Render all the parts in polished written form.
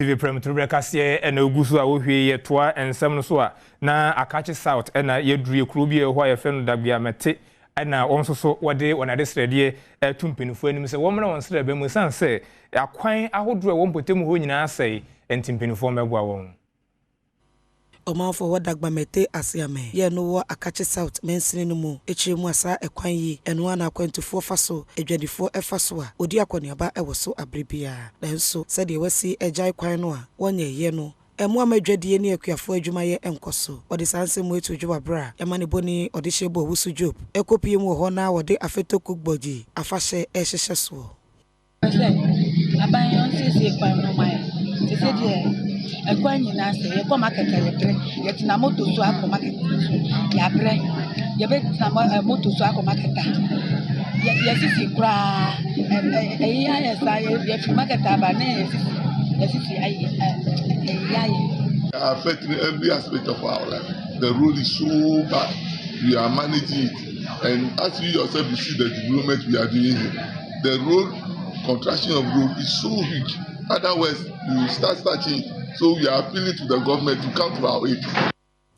TV Premtobre Kasee and Ogusu a wohwe ye toa ensem no so a na Akwan South na yeduru ekuru bi ho a yefe no Dagbate na wonso so wode wonade srede tumpinifo anim se womra won srede be mu san se akwan ahodro won potem ho nyina asai entimpinifo meboa won Omanfo wa Dagbate asiame ye no wo Akwan South mensini no mu echiremu asa ekwan yi eno ana akwantufo faso edwadifo efaso a odi akoniaba ewoso abribia nanso se de wasi ejai kwan no a wonye ye no emu amadwadie ne akuafo adwumaye enkoso odi sanse mu etu dwuba bra emane boni odi hyebo wusu job ekopie mu ho na wodi afetoku gboji afahye ehyehyɛ so aban yon sisi kwan no mai sisi de ekwan nyina se ye ko market yebre ye tina moto so akọ market ya bre ye be tina moto so akọ market ye sisi kra ya ya sa ye fi market aba na ye sisi ya affecting every aspect of our life. The road is so bad. We are managing it, and as you yourself you see the development we are doing here. The road construction of road is so huge. Otherwise, we will start searching. So we are appealing to the government to come to our aid.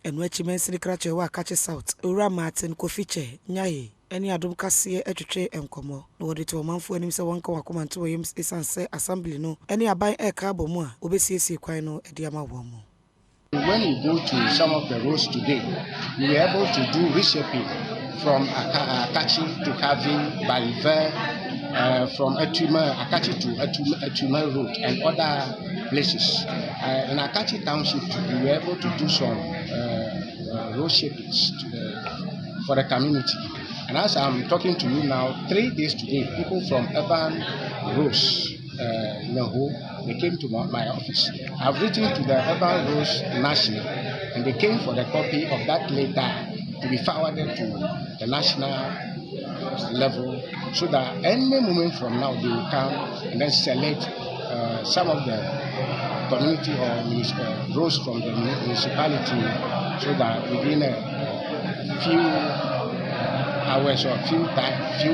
And when you mention the crash wa Akwan South, Ura Martin Kofiche, Nyaye, any Adom Kasee etwe enkomo. No wode to manfo anim se wonka wakoma to yim isanse assembly no. Any aban e ka bo mu a obesiesie kwan no e ama wo mu. When you go to some of the roads today, we were able to do reshaping from Akachi to Kavin, Baliver, from Akachi to Atuma Road and other places. In Akachi Township, we were able to do some road shapings for the community. And as I'm talking to you now, 3 days today, people from urban roads, they came to my office. I've written to the Urban Roads National, and they came for the copy of that letter to be forwarded to the national level, so that any moment from now they will come and then select some of the community or roads from the municipality, so that within a few hours or few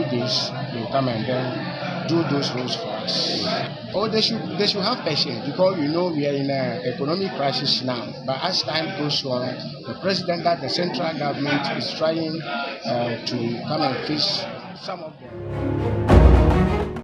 days they will come and then do those roads for us. Oh, they should have patience, because we are in an economic crisis now. But as time goes on, the president that the central government is trying to come and fix some of them.